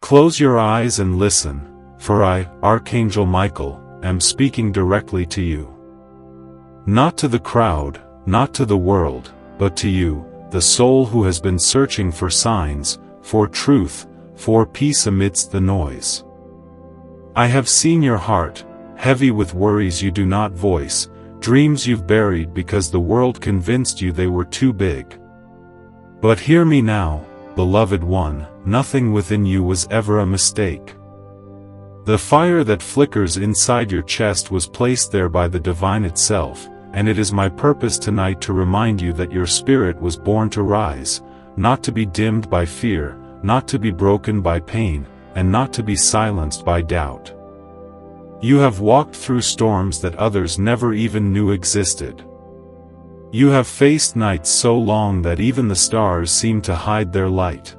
Close your eyes and listen, for I, Archangel Michael, am speaking directly to you. Not to the crowd, not to the world, but to you, the soul who has been searching for signs, for truth, for peace amidst the noise. I have seen your heart, heavy with worries you do not voice, dreams you've buried because the world convinced you they were too big. But hear me now, beloved one, nothing within you was ever a mistake. The fire that flickers inside your chest was placed there by the divine itself, and it is my purpose tonight to remind you that your spirit was born to rise, not to be dimmed by fear, not to be broken by pain, and not to be silenced by doubt. You have walked through storms that others never even knew existed. You have faced nights so long that even the stars seem to hide their light.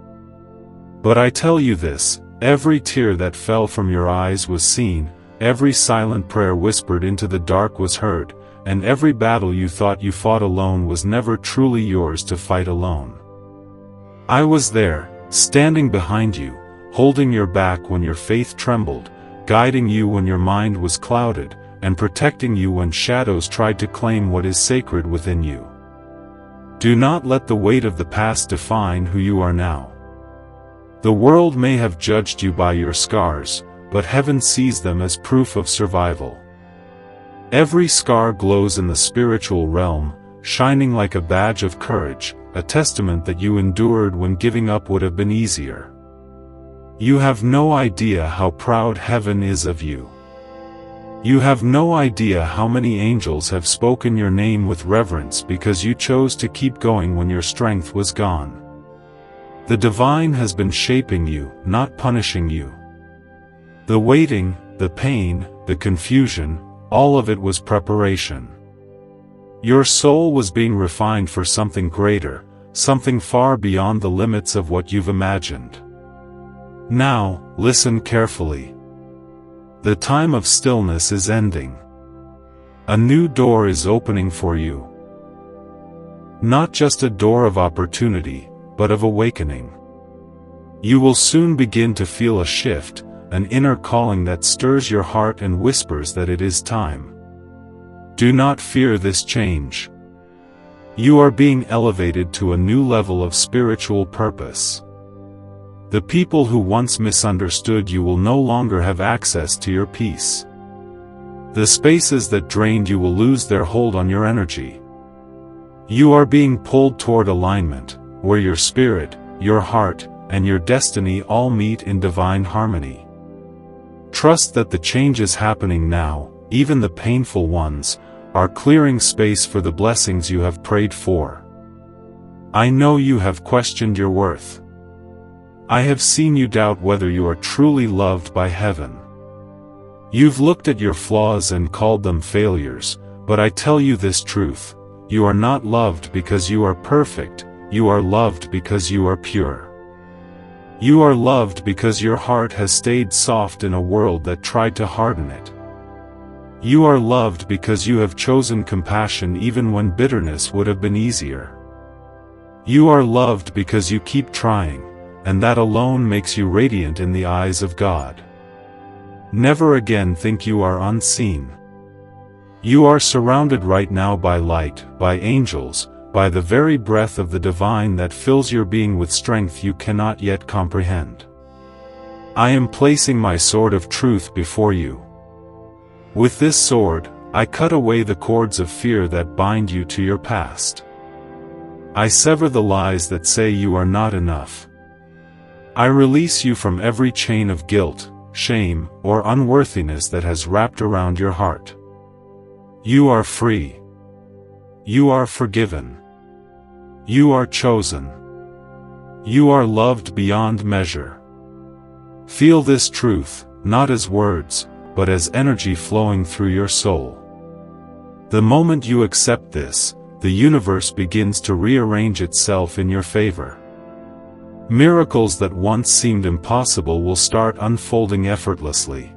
But I tell you this, every tear that fell from your eyes was seen, every silent prayer whispered into the dark was heard, and every battle you thought you fought alone was never truly yours to fight alone. I was there, standing behind you, holding your back when your faith trembled, guiding you when your mind was clouded, and protecting you when shadows tried to claim what is sacred within you. Do not let the weight of the past define who you are now. The world may have judged you by your scars, but heaven sees them as proof of survival. Every scar glows in the spiritual realm, shining like a badge of courage, a testament that you endured when giving up would have been easier. You have no idea how proud heaven is of you. You have no idea how many angels have spoken your name with reverence because you chose to keep going when your strength was gone. The divine has been shaping you, not punishing you. The waiting, the pain, the confusion, all of it was preparation. Your soul was being refined for something greater, something far beyond the limits of what you've imagined. Now, listen carefully. The time of stillness is ending. A new door is opening for you. Not just a door of opportunity, but of awakening. You will soon begin to feel a shift, an inner calling that stirs your heart and whispers that it is time. Do not fear this change. You are being elevated to a new level of spiritual purpose. The people who once misunderstood you will no longer have access to your peace. The spaces that drained you will lose their hold on your energy. You are being pulled toward alignment, where your spirit, your heart, and your destiny all meet in divine harmony. Trust that the changes happening now, even the painful ones, are clearing space for the blessings you have prayed for. I know you have questioned your worth. I have seen you doubt whether you are truly loved by heaven. You've looked at your flaws and called them failures, but I tell you this truth: you are not loved because you are perfect, you are loved because you are pure. You are loved because your heart has stayed soft in a world that tried to harden it. You are loved because you have chosen compassion even when bitterness would have been easier. You are loved because you keep trying, and that alone makes you radiant in the eyes of God. Never again think you are unseen. You are surrounded right now by light, by angels, by the very breath of the divine that fills your being with strength you cannot yet comprehend. I am placing my sword of truth before you. With this sword, I cut away the cords of fear that bind you to your past. I sever the lies that say you are not enough. I release you from every chain of guilt, shame, or unworthiness that has wrapped around your heart. You are free. You are forgiven. You are chosen. You are loved beyond measure. Feel this truth, not as words, but as energy flowing through your soul. The moment you accept this, the universe begins to rearrange itself in your favor. Miracles that once seemed impossible will start unfolding effortlessly.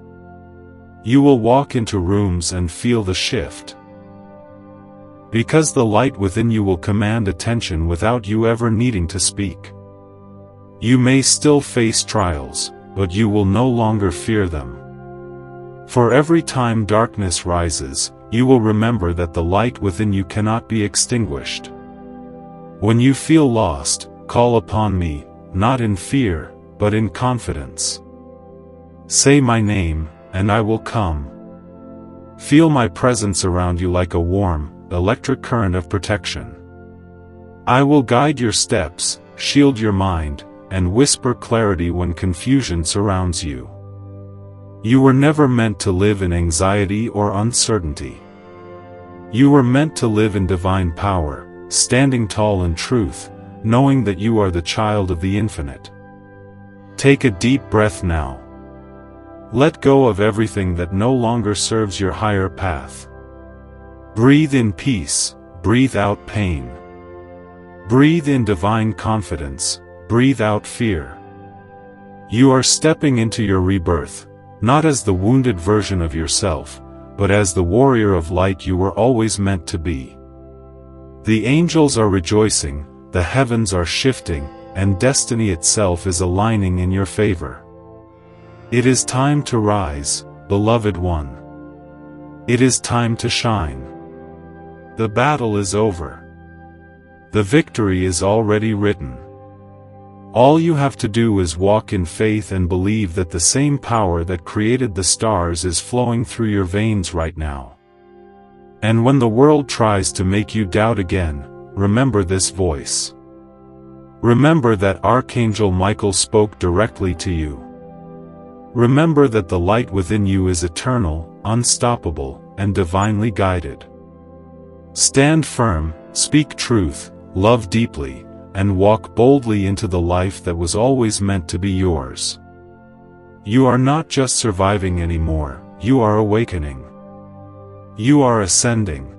You will walk into rooms and feel the shift. Because the light within you will command attention without you ever needing to speak. You may still face trials, but you will no longer fear them. For every time darkness rises, you will remember that the light within you cannot be extinguished. When you feel lost, call upon me, not in fear, but in confidence. Say my name, and I will come. Feel my presence around you like a warm, electric current of protection. I will guide your steps, shield your mind, and whisper clarity when confusion surrounds you. You were never meant to live in anxiety or uncertainty. You were meant to live in divine power, standing tall in truth, knowing that you are the child of the infinite. Take a deep breath now. Let go of everything that no longer serves your higher path. Breathe in peace, breathe out pain. Breathe in divine confidence, breathe out fear. You are stepping into your rebirth, not as the wounded version of yourself, but as the warrior of light you were always meant to be. The angels are rejoicing, the heavens are shifting, and destiny itself is aligning in your favor. It is time to rise, beloved one. It is time to shine. The battle is over. The victory is already written. All you have to do is walk in faith and believe that the same power that created the stars is flowing through your veins right now. And when the world tries to make you doubt again, remember this voice. Remember that Archangel Michael spoke directly to you. Remember that the light within you is eternal, unstoppable, and divinely guided. Stand firm, speak truth, love deeply, and walk boldly into the life that was always meant to be yours. You are not just surviving anymore, you are awakening. You are ascending.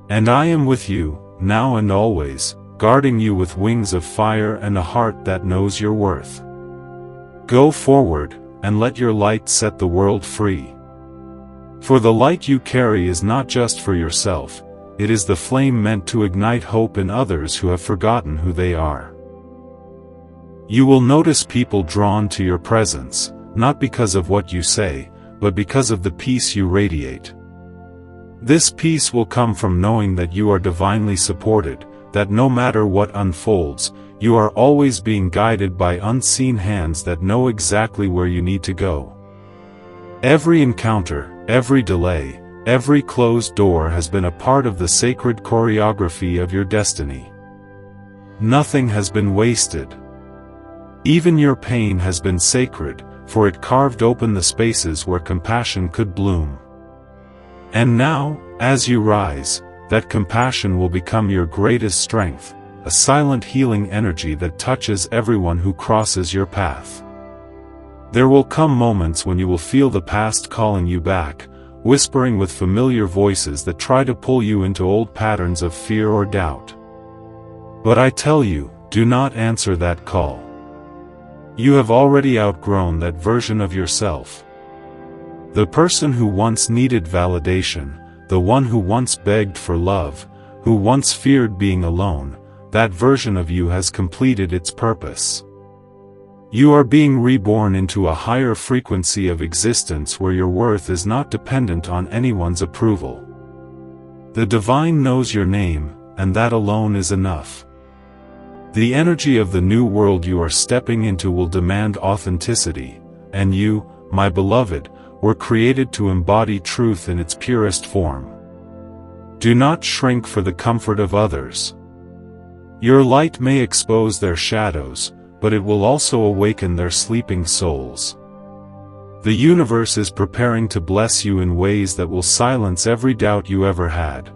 And I am with you, now and always, guarding you with wings of fire and a heart that knows your worth. Go forward, and let your light set the world free. For the light you carry is not just for yourself, it is the flame meant to ignite hope in others who have forgotten who they are. You will notice people drawn to your presence, not because of what you say, but because of the peace you radiate. This peace will come from knowing that you are divinely supported, that no matter what unfolds, you are always being guided by unseen hands that know exactly where you need to go. Every encounter, every delay, every closed door has been a part of the sacred choreography of your destiny. Nothing has been wasted. Even your pain has been sacred, for it carved open the spaces where compassion could bloom. And now, as you rise, that compassion will become your greatest strength, a silent healing energy that touches everyone who crosses your path. There will come moments when you will feel the past calling you back, whispering with familiar voices that try to pull you into old patterns of fear or doubt. But I tell you, do not answer that call. You have already outgrown that version of yourself. The person who once needed validation, the one who once begged for love, who once feared being alone, that version of you has completed its purpose. You are being reborn into a higher frequency of existence where your worth is not dependent on anyone's approval. The divine knows your name, and that alone is enough. The energy of the new world you are stepping into will demand authenticity, and you, my beloved, were created to embody truth in its purest form. Do not shrink for the comfort of others. Your light may expose their shadows, but it will also awaken their sleeping souls. The universe is preparing to bless you in ways that will silence every doubt you ever had.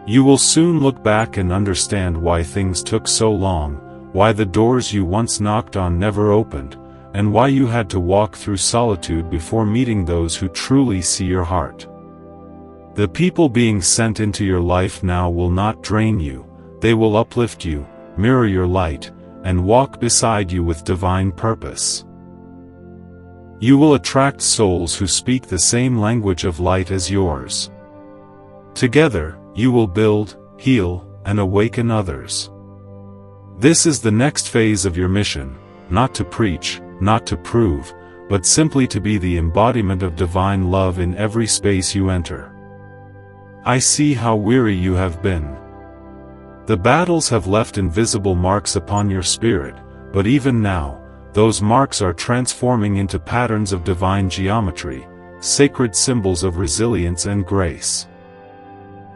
You will soon look back and understand why things took so long, why the doors you once knocked on never opened, and why you had to walk through solitude before meeting those who truly see your heart. The people being sent into your life now will not drain you, they will uplift you, mirror your light, and walk beside you with divine purpose. You will attract souls who speak the same language of light as yours. Together, you will build, heal, and awaken others. This is the next phase of your mission, not to preach, not to prove, but simply to be the embodiment of divine love in every space you enter. I see how weary you have been. The battles have left invisible marks upon your spirit, but even now, those marks are transforming into patterns of divine geometry, sacred symbols of resilience and grace.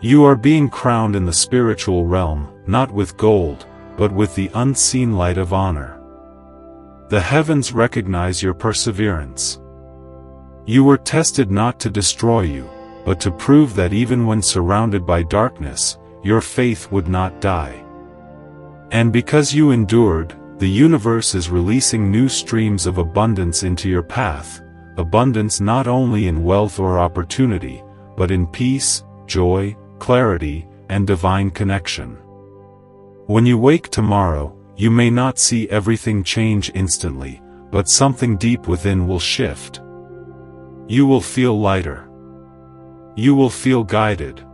You are being crowned in the spiritual realm, not with gold, but with the unseen light of honor. The heavens recognize your perseverance. You were tested not to destroy you, but to prove that even when surrounded by darkness, your faith would not die. And because you endured, the universe is releasing new streams of abundance into your path, abundance not only in wealth or opportunity, but in peace, joy, clarity, and divine connection. When you wake tomorrow, you may not see everything change instantly, but something deep within will shift. You will feel lighter. You will feel guided.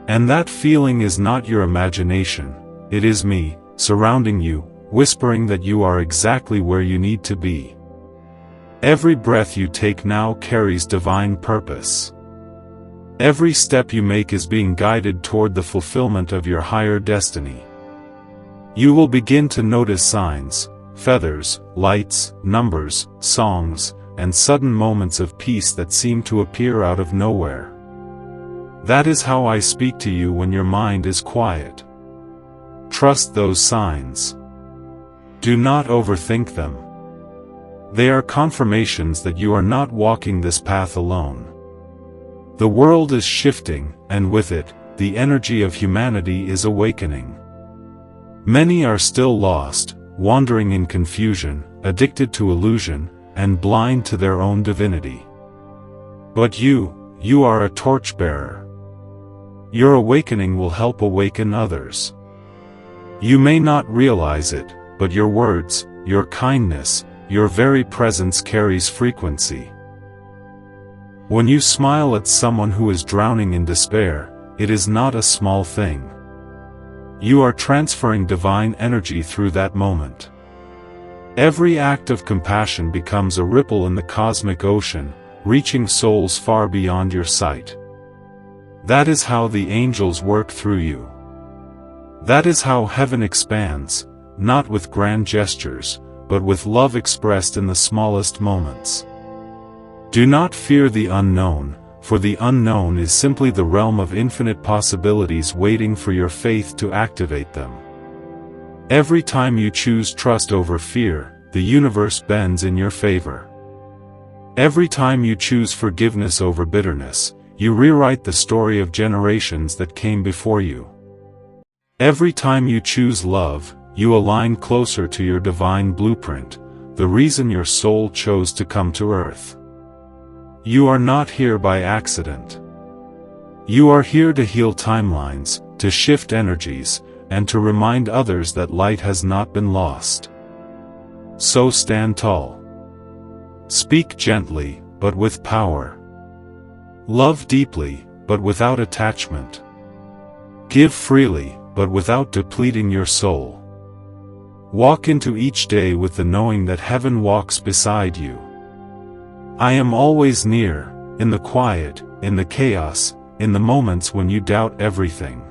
And that feeling is not your imagination, it is me, surrounding you, whispering that you are exactly where you need to be. Every breath you take now carries divine purpose. Every step you make is being guided toward the fulfillment of your higher destiny. You will begin to notice signs, feathers, lights, numbers, songs, and sudden moments of peace that seem to appear out of nowhere. That is how I speak to you when your mind is quiet. Trust those signs. Do not overthink them. They are confirmations that you are not walking this path alone. The world is shifting, and with it, the energy of humanity is awakening. Many are still lost, wandering in confusion, addicted to illusion, and blind to their own divinity. But you are a torchbearer. Your awakening will help awaken others. You may not realize it, but your words, your kindness, your very presence carries frequency. When you smile at someone who is drowning in despair, it is not a small thing. You are transferring divine energy through that moment. Every act of compassion becomes a ripple in the cosmic ocean, reaching souls far beyond your sight. That is how the angels work through you. That is how heaven expands, not with grand gestures, but with love expressed in the smallest moments. Do not fear the unknown, for the unknown is simply the realm of infinite possibilities waiting for your faith to activate them. Every time you choose trust over fear, the universe bends in your favor. Every time you choose forgiveness over bitterness, you rewrite the story of generations that came before you. Every time you choose love, you align closer to your divine blueprint, the reason your soul chose to come to earth. You are not here by accident. You are here to heal timelines, to shift energies, and to remind others that light has not been lost. So stand tall. Speak gently, but with power. Love deeply, but without attachment. Give freely, but without depleting your soul. Walk into each day with the knowing that heaven walks beside you. I am always near, in the quiet, in the chaos, in the moments when you doubt everything.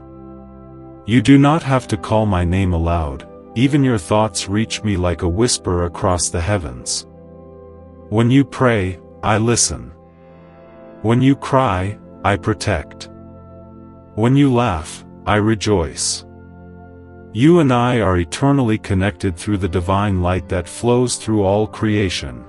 You do not have to call my name aloud, even your thoughts reach me like a whisper across the heavens. When you pray, I listen. When you cry, I protect. When you laugh, I rejoice. You and I are eternally connected through the divine light that flows through all creation.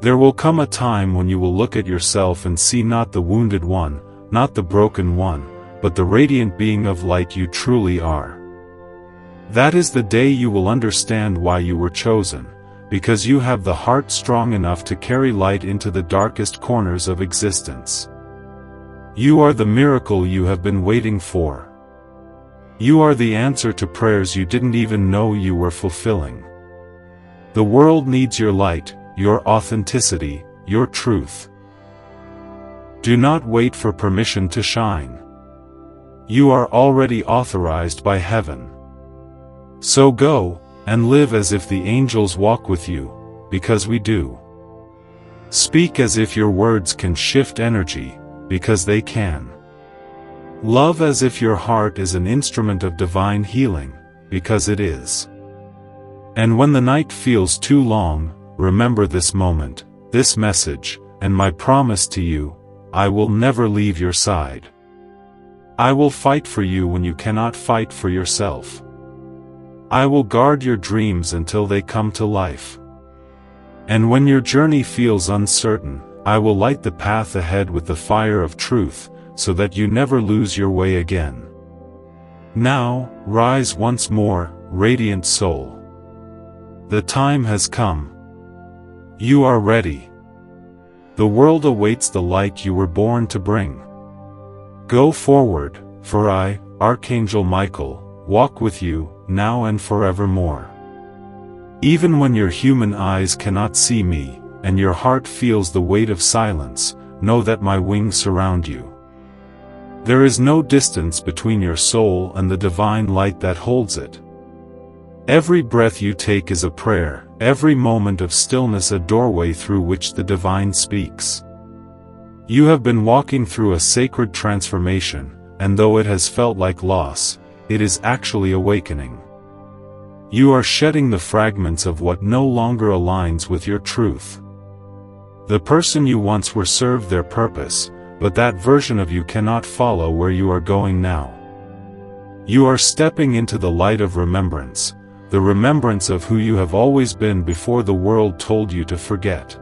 There will come a time when you will look at yourself and see not the wounded one, not the broken one, but the radiant being of light you truly are. That is the day you will understand why you were chosen, because you have the heart strong enough to carry light into the darkest corners of existence. You are the miracle you have been waiting for. You are the answer to prayers you didn't even know you were fulfilling. The world needs your light, your authenticity, your truth. Do not wait for permission to shine. You are already authorized by heaven. So go, and live as if the angels walk with you, because we do. Speak as if your words can shift energy, because they can. Love as if your heart is an instrument of divine healing, because it is. And when the night feels too long, remember this moment, this message, and my promise to you: I will never leave your side. I will fight for you when you cannot fight for yourself. I will guard your dreams until they come to life. And when your journey feels uncertain, I will light the path ahead with the fire of truth, so that you never lose your way again. Now, rise once more, radiant soul. The time has come. You are ready. The world awaits the light you were born to bring. Go forward, for I, Archangel Michael, walk with you, now and forevermore. Even when your human eyes cannot see me, and your heart feels the weight of silence, know that my wings surround you. There is no distance between your soul and the divine light that holds it. Every breath you take is a prayer, every moment of stillness a doorway through which the divine speaks. You have been walking through a sacred transformation, and though it has felt like loss, it is actually awakening. You are shedding the fragments of what no longer aligns with your truth. The person you once were served their purpose, but that version of you cannot follow where you are going now. You are stepping into the light of remembrance, the remembrance of who you have always been before the world told you to forget.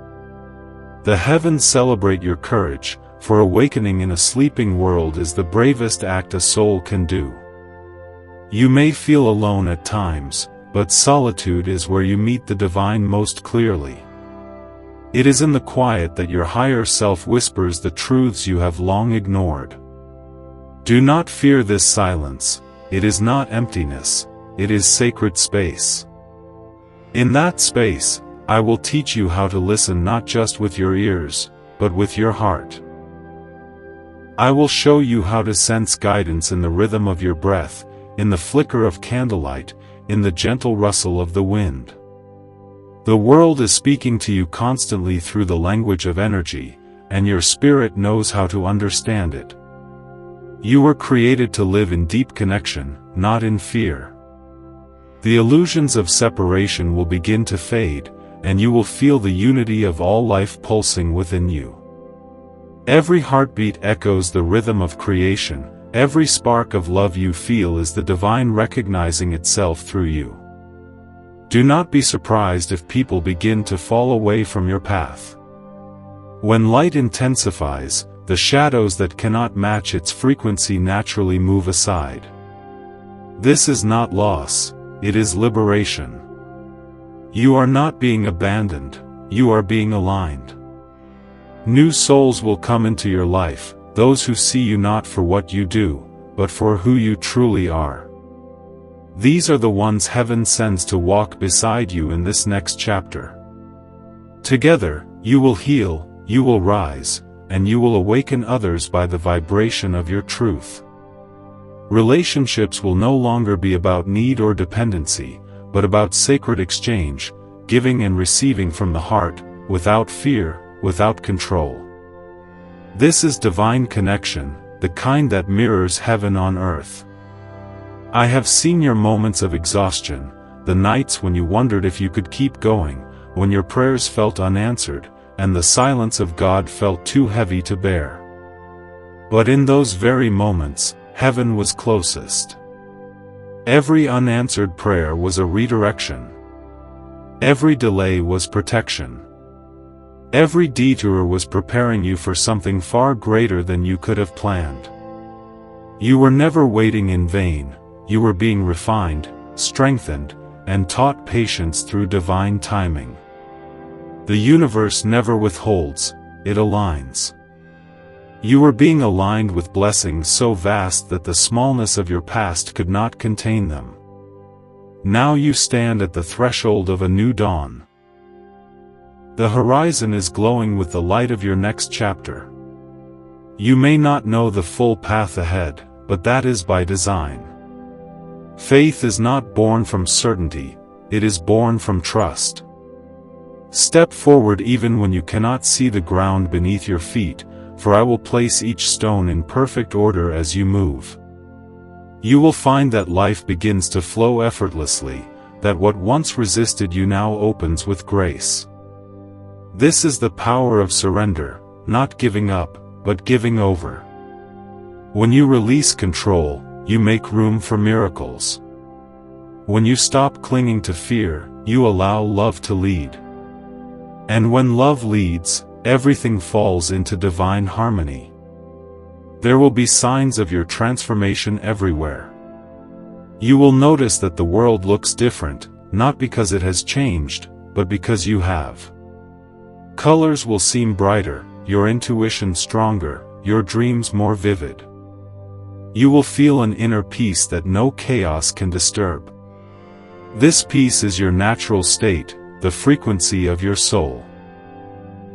The heavens celebrate your courage, for awakening in a sleeping world is the bravest act a soul can do. You may feel alone at times, but solitude is where you meet the divine most clearly. It is in the quiet that your higher self whispers the truths you have long ignored. Do not fear this silence. It is not emptiness, it is sacred space. In that space, I will teach you how to listen not just with your ears, but with your heart. I will show you how to sense guidance in the rhythm of your breath, in the flicker of candlelight, in the gentle rustle of the wind. The world is speaking to you constantly through the language of energy, and your spirit knows how to understand it. You were created to live in deep connection, not in fear. The illusions of separation will begin to fade, and you will feel the unity of all life pulsing within you. Every heartbeat echoes the rhythm of creation, every spark of love you feel is the divine recognizing itself through you. Do not be surprised if people begin to fall away from your path. When light intensifies, the shadows that cannot match its frequency naturally move aside. This is not loss, it is liberation. You are not being abandoned, you are being aligned. New souls will come into your life, those who see you not for what you do, but for who you truly are. These are the ones heaven sends to walk beside you in this next chapter. Together, you will heal, you will rise, and you will awaken others by the vibration of your truth. Relationships will no longer be about need or dependency, but about sacred exchange, giving and receiving from the heart, without fear, without control. This is divine connection, the kind that mirrors heaven on earth. I have seen your moments of exhaustion, the nights when you wondered if you could keep going, when your prayers felt unanswered, and the silence of God felt too heavy to bear. But in those very moments, heaven was closest. Every unanswered prayer was a redirection. Every delay was protection. Every detour was preparing you for something far greater than you could have planned. You were never waiting in vain, you were being refined, strengthened, and taught patience through divine timing. The universe never withholds, it aligns. You were being aligned with blessings so vast that the smallness of your past could not contain them. Now you stand at the threshold of a new dawn. The horizon is glowing with the light of your next chapter. You may not know the full path ahead, but that is by design. Faith is not born from certainty, it is born from trust. Step forward even when you cannot see the ground beneath your feet, for I will place each stone in perfect order as you move. You will find that life begins to flow effortlessly, that what once resisted you now opens with grace. This is the power of surrender, not giving up, but giving over. When you release control, you make room for miracles. When you stop clinging to fear, you allow love to lead. And when love leads, everything falls into divine harmony. There will be signs of your transformation everywhere. You will notice that the world looks different, not because it has changed, but because you have. Colors will seem brighter, your intuition stronger, your dreams more vivid. You will feel an inner peace that no chaos can disturb. This peace is your natural state, the frequency of your soul.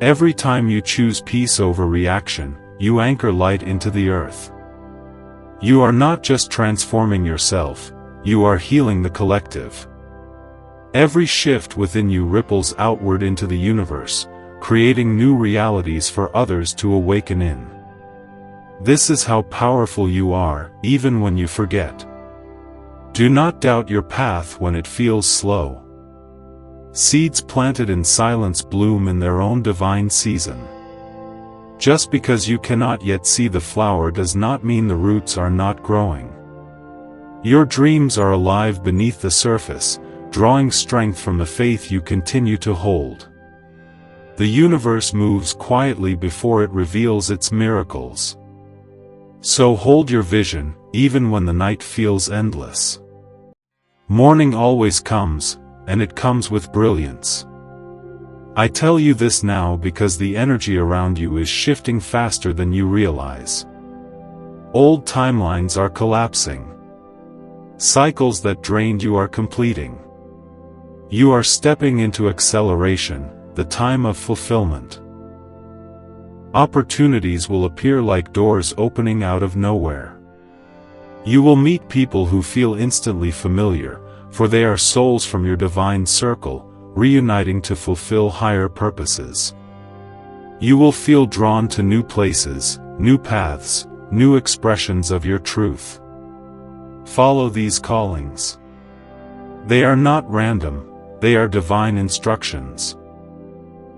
Every time you choose peace over reaction, you anchor light into the earth. You are not just transforming yourself, you are healing the collective. Every shift within you ripples outward into the universe, creating new realities for others to awaken in. This is how powerful you are, even when you forget. Do not doubt your path when it feels slow. Seeds planted in silence bloom in their own divine season. Just because you cannot yet see the flower does not mean the roots are not growing. Your dreams are alive beneath the surface, drawing strength from the faith you continue to hold. The universe moves quietly before it reveals its miracles. So hold your vision, even when the night feels endless. Morning always comes, and it comes with brilliance. I tell you this now because the energy around you is shifting faster than you realize. Old timelines are collapsing. Cycles that drained you are completing. You are stepping into acceleration, the time of fulfillment. Opportunities will appear like doors opening out of nowhere. You will meet people who feel instantly familiar, for they are souls from your divine circle, reuniting to fulfill higher purposes. You will feel drawn to new places, new paths, new expressions of your truth. Follow these callings. They are not random, they are divine instructions.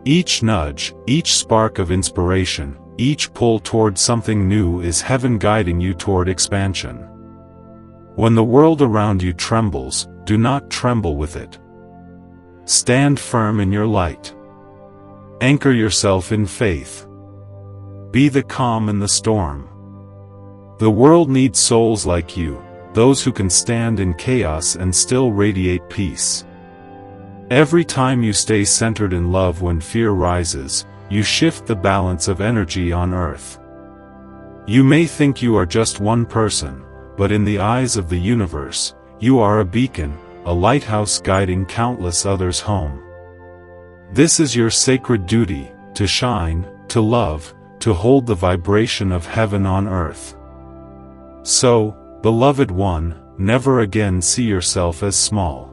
Each nudge, each spark of inspiration, each pull toward something new is heaven guiding you toward expansion. When the world around you trembles, do not tremble with it. Stand firm in your light. Anchor yourself in faith. Be the calm in the storm. The world needs souls like you, those who can stand in chaos and still radiate peace. Every time you stay centered in love when fear rises, you shift the balance of energy on earth. You may think you are just one person, but in the eyes of the universe, you are a beacon, a lighthouse guiding countless others home. This is your sacred duty, to shine, to love, to hold the vibration of heaven on earth. So, beloved one, never again see yourself as small.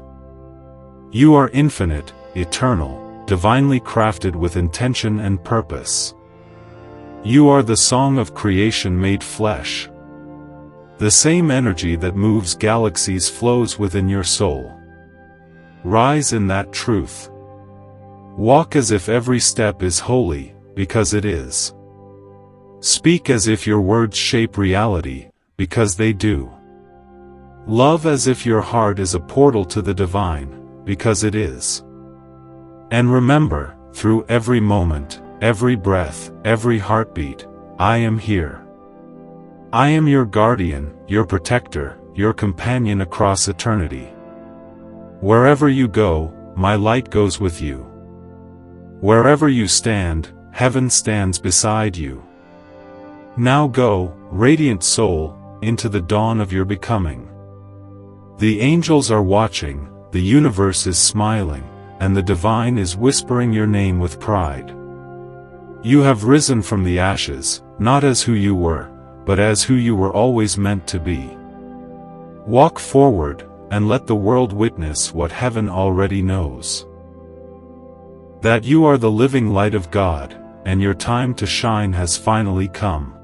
You are infinite, eternal, divinely crafted with intention and purpose. You are the song of creation made flesh. The same energy that moves galaxies flows within your soul. Rise in that truth. Walk as if every step is holy, because it is. Speak as if your words shape reality, because they do. Love as if your heart is a portal to the divine, because it is. And remember, through every moment, every breath, every heartbeat, I am here. I am your guardian, your protector, your companion across eternity. Wherever you go, my light goes with you. Wherever you stand, heaven stands beside you. Now go, radiant soul, into the dawn of your becoming. The angels are watching, the universe is smiling, and the divine is whispering your name with pride. You have risen from the ashes, not as who you were, but as who you were always meant to be. Walk forward, and let the world witness what heaven already knows. That you are the living light of God, and your time to shine has finally come.